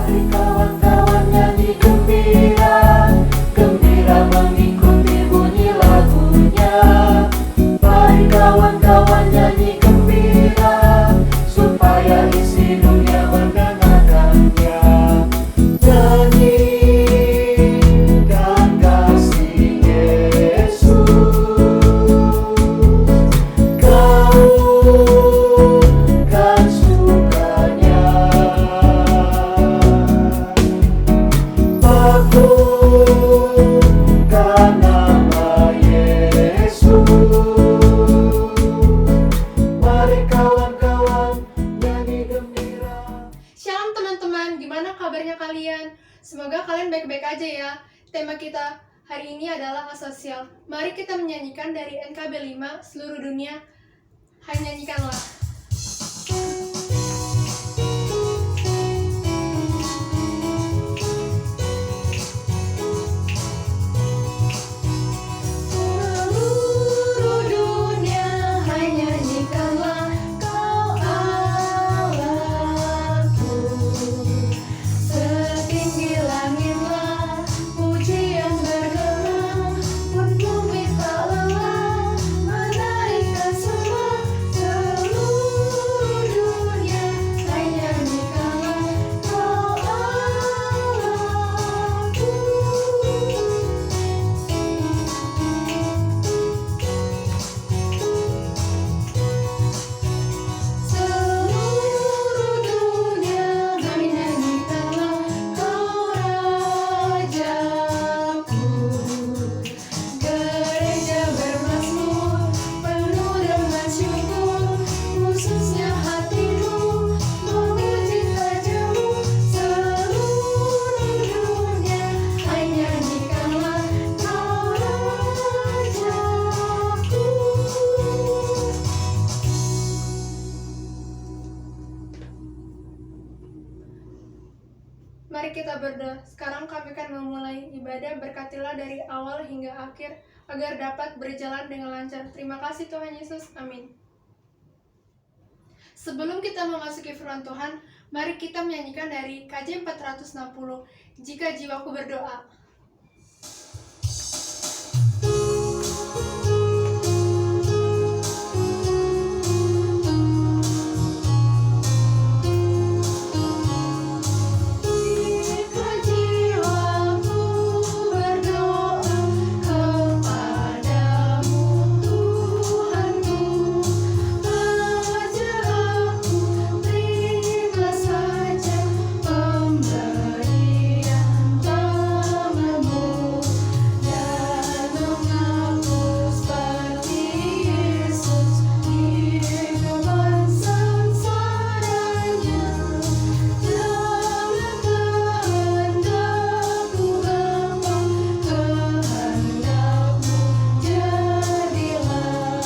Mari kawan-kawan nyanyi gembira, gembira mengikuti bunyi lagunya. Mari kawan-kawan nyanyi gembira, supaya isi dunia mendengarkannya. Nyanyikan kasih Yesus, gaungkan sukanya. Agungkan nama Yesus. Mari kawan-kawan nyanyi gembira. Shalom teman-teman, gimana kabarnya kalian? Semoga kalian baik-baik aja ya. Tema kita hari ini adalah asosial. Mari kita menyanyikan dari NKB 5 seluruh dunia. Hai nyanyikanlah. Seluruh dunia, hai nyanyikanlah Kau Allahku. Setinggi langitlah pujian bergema, pun bumi tak lelah menaikkan semua. Seluruh dunia, hai nyanyikanlah Kau Allahku. Seluruh dunia, hai nyanyikanlah Kau Rajaku. Gereja bermazmur, penuh dengan syukur, khususnya hatimu memuji Rajamu. Seluruh dunia, hai nyanyikanlah Kau Rajaku. Mari kita berdoa. Sekarang kami akan memulai ibadah. Berkatilah dari awal hingga akhir, agar dapat berjalan dengan lancar. Terima kasih Tuhan Yesus. Amin. Sebelum kita memasuki firman Tuhan, mari kita menyanyikan dari KJ 460, Jika Jiwaku Berdoa. Jika jiwaku berdoa kepadamu Tuhanku, ajarku terima saja pemberian tanganmu, dan mengaku seperti Yesus hidupan sengsaranya. Jangan kehendakku Bapa, kehendakmu jadilah.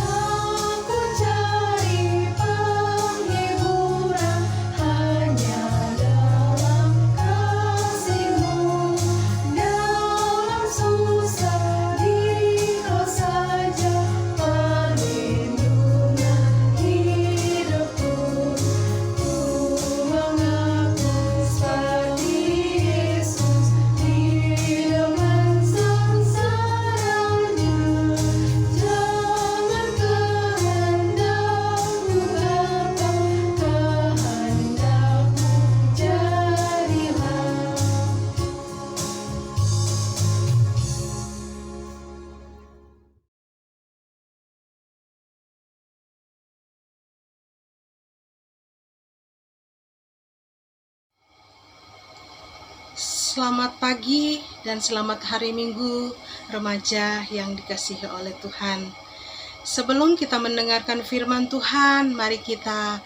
Aku cari penghiburan hanya dalam kasih-Mu. Dalam susah di Kau saja perlindungan hidupku. Ku mengaku seperti Yesus hidupan sengsaranya. Jangan kehendakku Bapa, kehendakmu jadilah. Selamat pagi dan selamat hari Minggu remaja yang dikasihi oleh Tuhan. Sebelum kita mendengarkan firman Tuhan, mari kita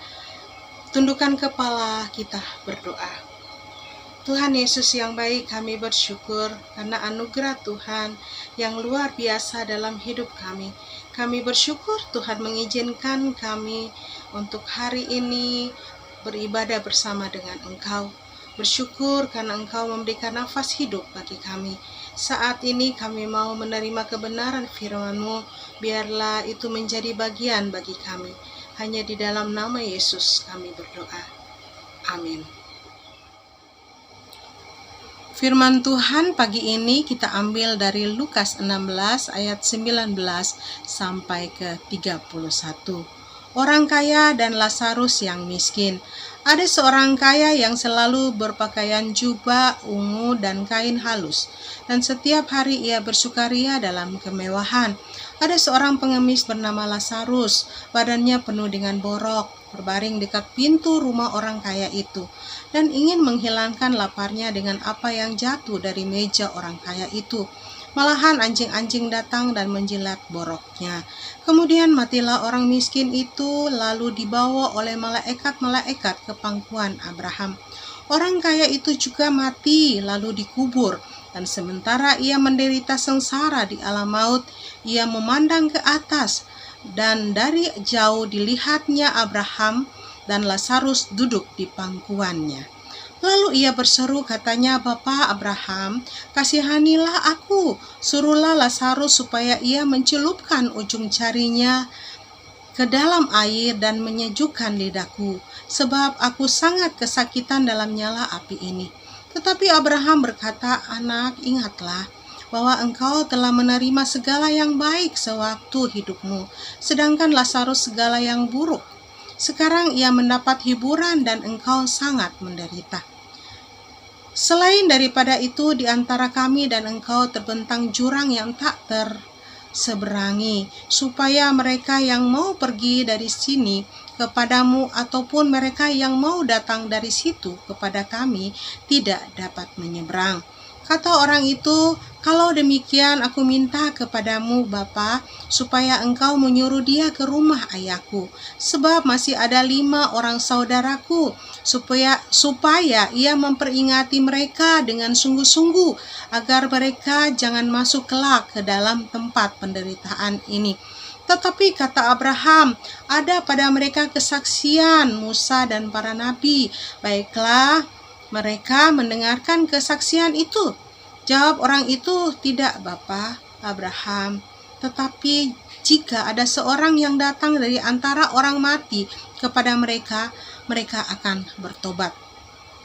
tundukkan kepala, kita berdoa. Tuhan Yesus yang baik, kami bersyukur karena anugerah Tuhan yang luar biasa dalam hidup kami. Kami bersyukur Tuhan mengizinkan kami untuk hari ini beribadah bersama dengan Engkau. Bersyukur karena Engkau memberikan nafas hidup bagi kami. Saat ini kami mau menerima kebenaran firman-Mu, biarlah itu menjadi bagian bagi kami. Hanya di dalam nama Yesus kami berdoa. Amin. Firman Tuhan pagi ini kita ambil dari Lukas 16 ayat 19 sampai ke 31. Orang kaya dan Lazarus yang miskin. Ada seorang kaya yang selalu berpakaian jubah ungu dan kain halus, dan setiap hari ia bersukaria dalam kemewahan. Ada seorang pengemis bernama Lazarus, badannya penuh dengan borok, berbaring dekat pintu rumah orang kaya itu, dan ingin menghilangkan laparnya dengan apa yang jatuh dari meja orang kaya itu. Malahan anjing-anjing datang dan menjilat boroknya. Kemudian matilah orang miskin itu, lalu dibawa oleh malaikat-malaikat ke pangkuan Abraham. Orang kaya itu juga mati, lalu dikubur. Dan sementara ia menderita sengsara di alam maut, ia memandang ke atas, dan dari jauh dilihatnya Abraham dan Lazarus duduk di pangkuannya. Lalu ia berseru, katanya, "Bapa Abraham, kasihanilah aku, suruhlah Lazarus supaya ia mencelupkan ujung jarinya ke dalam air dan menyejukkan lidahku, sebab aku sangat kesakitan dalam nyala api ini." Tetapi Abraham berkata, "Anak, ingatlah bahwa engkau telah menerima segala yang baik sewaktu hidupmu, sedangkan Lazarus segala yang buruk. Sekarang ia mendapat hiburan dan engkau sangat menderita. Selain daripada itu, di antara kami dan engkau terbentang jurang yang tak terseberangi, supaya mereka yang mau pergi dari sini kepadamu ataupun mereka yang mau datang dari situ kepada kami tidak dapat menyeberang." Kata orang itu, "Kalau demikian aku minta kepadamu Bapa, supaya engkau menyuruh dia ke rumah ayahku, sebab masih ada 5 orang saudaraku, supaya ia memperingati mereka dengan sungguh-sungguh, agar mereka jangan masuk kelak ke dalam tempat penderitaan ini." Tetapi kata Abraham, "Ada pada mereka kesaksian Musa dan para nabi." "Baiklah, mereka mendengarkan kesaksian itu." Jawab orang itu, "Tidak, Bapa Abraham, tetapi jika ada seorang yang datang dari antara orang mati kepada mereka, mereka akan bertobat."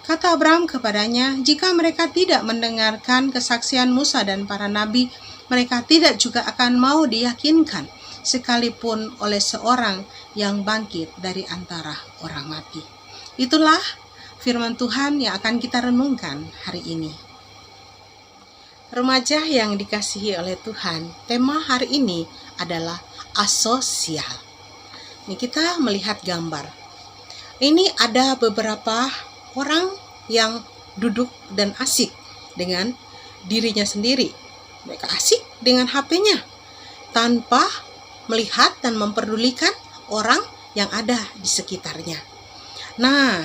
Kata Abraham kepadanya, "Jika mereka tidak mendengarkan kesaksian Musa dan para nabi, mereka tidak juga akan mau diyakinkan, sekalipun oleh seorang yang bangkit dari antara orang mati." Itulah firman Tuhan yang akan kita renungkan hari ini. Remaja yang dikasihi oleh Tuhan, tema hari ini adalah asosial. Ini kita melihat gambar. Ini ada beberapa orang yang duduk dan asik dengan dirinya sendiri. Mereka asik dengan HP-nya tanpa melihat dan memperdulikan orang yang ada di sekitarnya. Nah,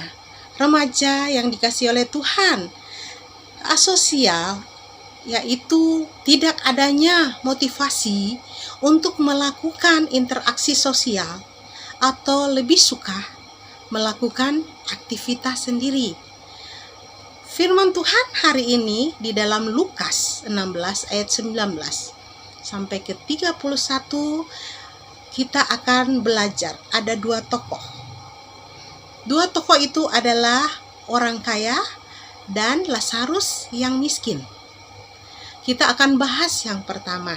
remaja yang dikasihi oleh Tuhan, asosial yaitu tidak adanya motivasi untuk melakukan interaksi sosial atau lebih suka melakukan aktivitas sendiri. Firman Tuhan hari ini di dalam Lukas 16 ayat 19 sampai ke 31 kita akan belajar ada 2 tokoh. 2 tokoh itu adalah orang kaya dan Lazarus yang miskin. Kita akan bahas yang pertama.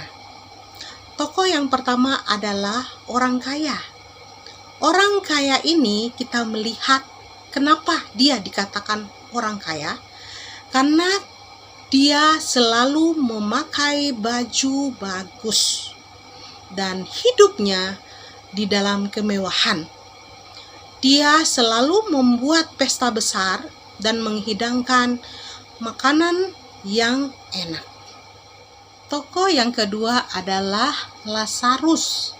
Tokoh yang pertama adalah orang kaya. Orang kaya ini kita melihat kenapa dia dikatakan orang kaya. Karena dia selalu memakai baju bagus dan hidupnya di dalam kemewahan. Dia selalu membuat pesta besar dan menghidangkan makanan yang enak. Tokoh yang kedua adalah Lazarus.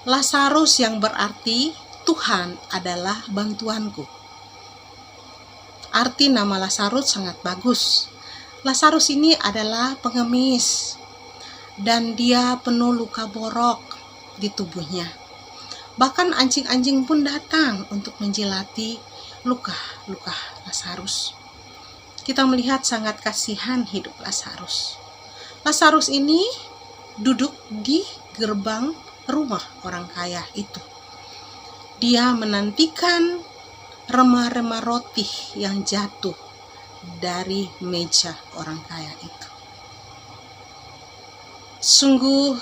Lazarus yang berarti Tuhan adalah bantuanku. Arti nama Lazarus sangat bagus. Lazarus ini adalah pengemis dan dia penuh luka borok di tubuhnya. Bahkan anjing-anjing pun datang untuk menjilati luka-luka Lazarus. kita melihat sangat kasihan hidup Lazarus. Lazarus ini duduk di gerbang rumah orang kaya itu. Dia menantikan remah-remah roti yang jatuh dari meja orang kaya itu. Sungguh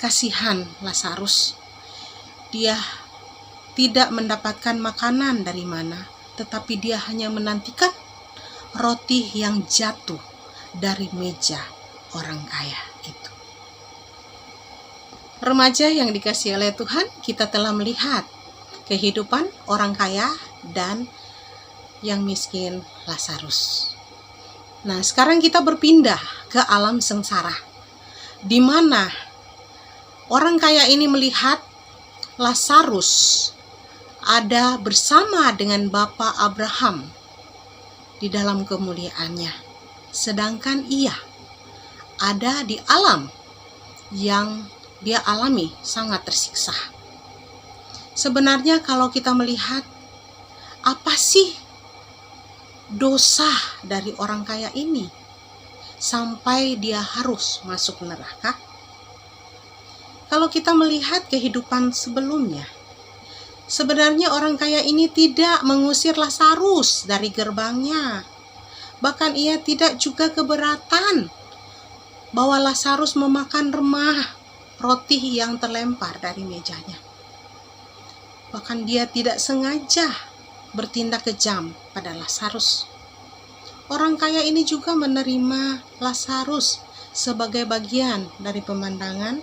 kasihan Lazarus. Dia tidak mendapatkan makanan dari mana, tetapi dia hanya menantikan roti yang jatuh dari meja orang kaya itu. Remaja yang dikasihi oleh Tuhan, kita telah melihat kehidupan orang kaya dan yang miskin Lazarus. Nah, sekarang kita berpindah ke alam sengsara, di mana orang kaya ini melihat Lazarus ada bersama dengan Bapa Abraham di dalam kemuliaannya, sedangkan ia ada di alam yang dia alami sangat tersiksa. Sebenarnya kalau kita melihat apa sih dosa dari orang kaya ini sampai dia harus masuk neraka? Kalau kita melihat kehidupan sebelumnya, sebenarnya orang kaya ini tidak mengusir Lazarus dari gerbangnya. Bahkan ia tidak juga keberatan bahwa Lazarus memakan remah roti yang terlempar dari mejanya. Bahkan dia tidak sengaja bertindak kejam pada Lazarus. Orang kaya ini juga menerima Lazarus sebagai bagian dari pemandangan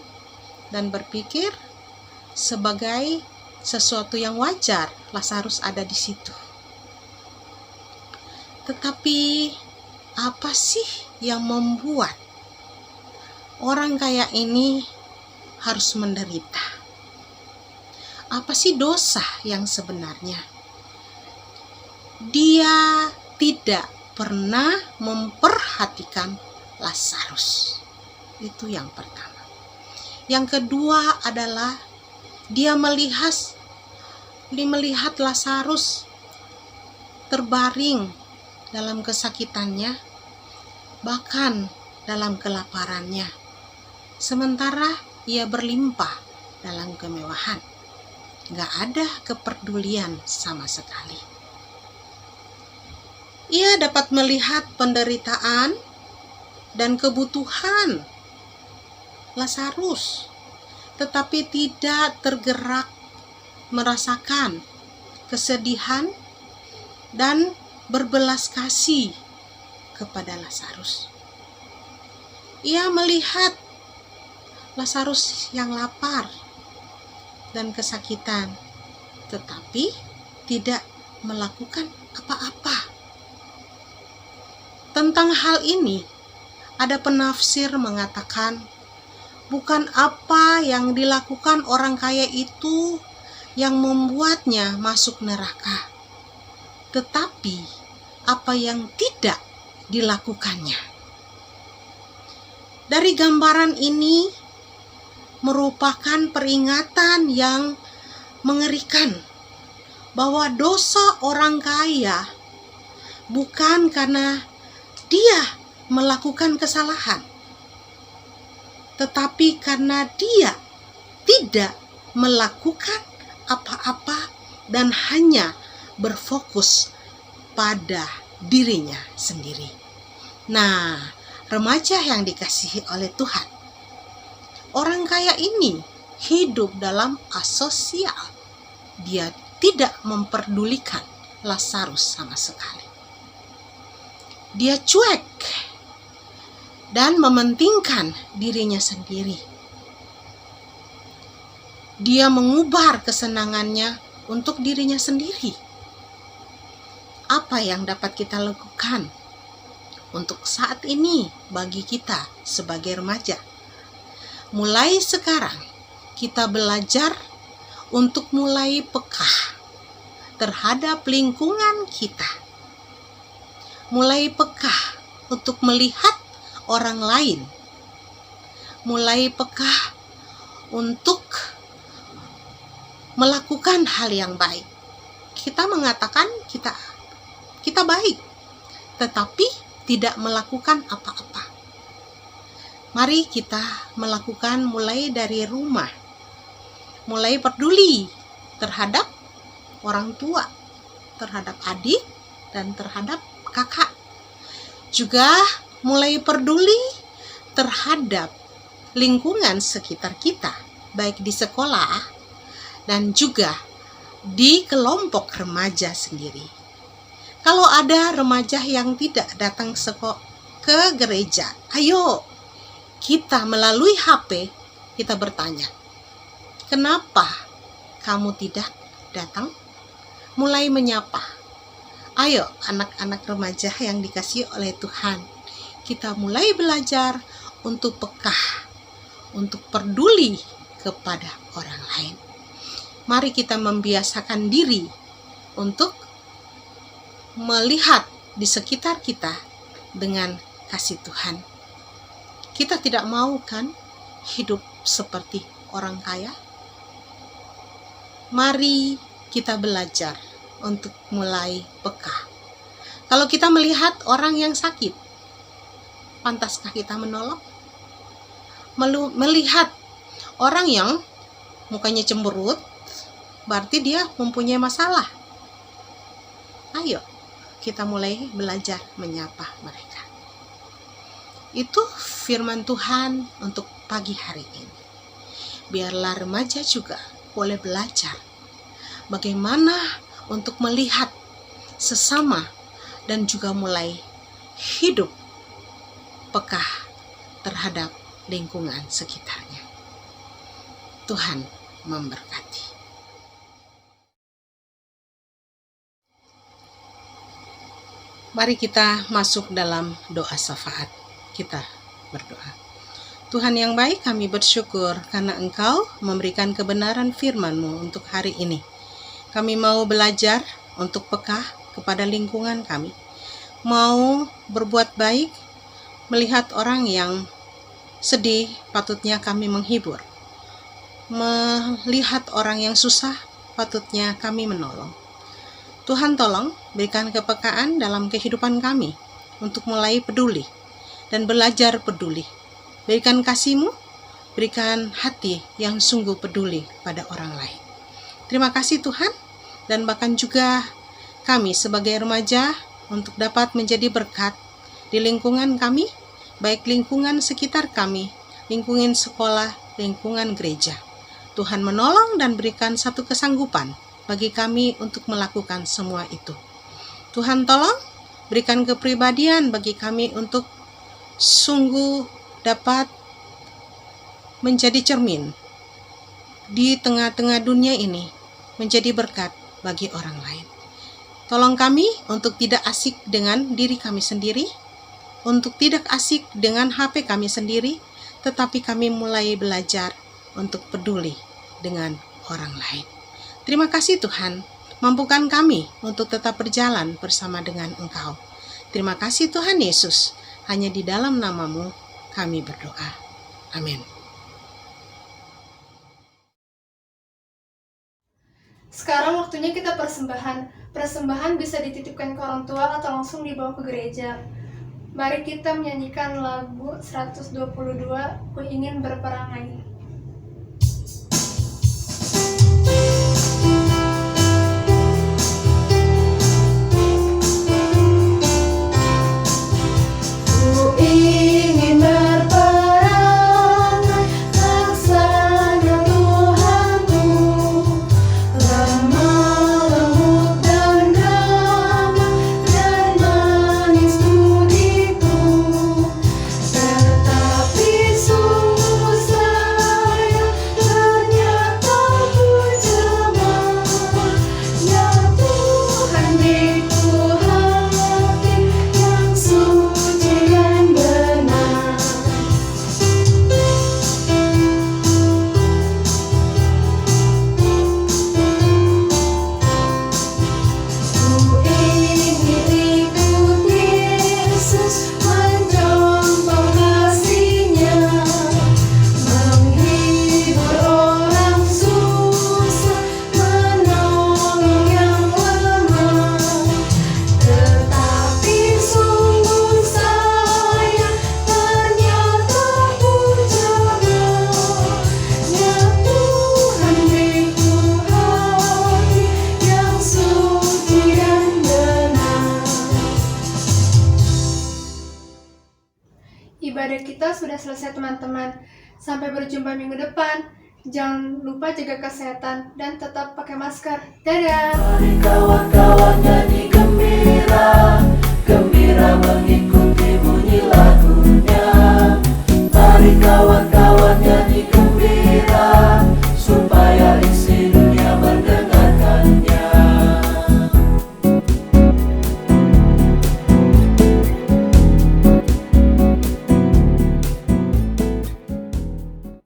dan berpikir sebagai sesuatu yang wajar Lazarus ada di situ. Tetapi apa sih yang membuat orang kaya ini harus menderita? Apa sih dosa yang sebenarnya? Dia tidak pernah memperhatikan Lazarus. Itu yang pertama. Yang kedua adalah dia melihat Lazarus terbaring dalam kesakitannya, bahkan dalam kelaparannya. Sementara ia berlimpah dalam kemewahan. Gak ada kepedulian sama sekali. Ia dapat melihat penderitaan dan kebutuhan Lazarus, tetapi tidak tergerak merasakan kesedihan dan berbelas kasih kepada Lazarus. Ia melihat Lazarus yang lapar dan kesakitan, tetapi tidak melakukan apa-apa. Tentang hal ini, ada penafsir mengatakan, bukan apa yang dilakukan orang kaya itu yang membuatnya masuk neraka, tetapi apa yang tidak dilakukannya. Dari gambaran ini merupakan peringatan yang mengerikan bahwa dosa orang kaya bukan karena dia melakukan kesalahan, tetapi karena dia tidak melakukan apa-apa dan hanya berfokus pada dirinya sendiri. Nah, remaja yang dikasihi oleh Tuhan, orang kaya ini hidup dalam asosial. Dia tidak memperdulikan Lazarus sama sekali. Dia cuek dan mementingkan dirinya sendiri. Dia mengubar kesenangannya untuk dirinya sendiri. Apa yang dapat kita lakukan untuk saat ini bagi kita sebagai remaja? Mulai sekarang kita belajar untuk mulai peka terhadap lingkungan kita. Mulai peka untuk melihat orang lain. Mulai peka untuk melakukan hal yang baik. Kita mengatakan kita baik, tetapi tidak melakukan apa-apa. Mari kita melakukan mulai dari rumah. Mulai peduli terhadap orang tua, terhadap adik, dan terhadap kakak. Juga mulai peduli terhadap lingkungan sekitar kita, baik di sekolah dan juga di kelompok remaja sendiri. Kalau ada remaja yang tidak datang ke gereja, ayo kita melalui HP kita bertanya, kenapa kamu tidak datang? Mulai menyapa. Ayo anak-anak remaja yang dikasihi oleh Tuhan, kita mulai belajar untuk peka, untuk peduli kepada orang lain. Mari kita membiasakan diri untuk melihat di sekitar kita dengan kasih Tuhan. Kita tidak mau kan hidup seperti orang kaya? Mari kita belajar untuk mulai peka. Kalau kita melihat orang yang sakit, pantaskah kita menolong? Melihat orang yang mukanya cemberut, berarti dia mempunyai masalah. Ayo, kita mulai belajar menyapa mereka. Itu firman Tuhan untuk pagi hari ini. Biarlah remaja juga boleh belajar bagaimana untuk melihat sesama dan juga mulai hidup peka terhadap lingkungan sekitarnya. Tuhan memberkati. Mari kita masuk dalam doa syafaat. Kita berdoa. Tuhan yang baik, kami bersyukur karena Engkau memberikan kebenaran firman-Mu untuk hari ini. Kami mau belajar untuk peka kepada lingkungan kami. Mau berbuat baik, melihat orang yang sedih, patutnya kami menghibur. Melihat orang yang susah, patutnya kami menolong. Tuhan tolong berikan kepekaan dalam kehidupan kami untuk mulai peduli dan belajar peduli. Berikan kasih-Mu, berikan hati yang sungguh peduli pada orang lain. Terima kasih Tuhan, dan bahkan juga kami sebagai remaja untuk dapat menjadi berkat di lingkungan kami, baik lingkungan sekitar kami, lingkungan sekolah, lingkungan gereja. Tuhan menolong dan berikan satu kesanggupan bagi kami untuk melakukan semua itu. Tuhan tolong berikan kepribadian bagi kami untuk sungguh dapat menjadi cermin di tengah-tengah dunia ini, menjadi berkat bagi orang lain. Tolong kami untuk tidak asik dengan diri kami sendiri, untuk tidak asik dengan HP kami sendiri, tetapi kami mulai belajar untuk peduli dengan orang lain. Terima kasih Tuhan, mampukan kami untuk tetap berjalan bersama dengan Engkau. Terima kasih Tuhan Yesus, hanya di dalam nama-Mu kami berdoa. Amin. Sekarang waktunya kita persembahan. Persembahan bisa dititipkan ke orang tua atau langsung dibawa ke gereja. Mari kita menyanyikan lagu 122, Ku Ingin Berperangai. Tetapi sungguh ibadah kita sudah selesai teman-teman. Sampai berjumpa minggu depan. Jangan lupa jaga kesehatan dan tetap pakai masker. Dadah! Mari kawan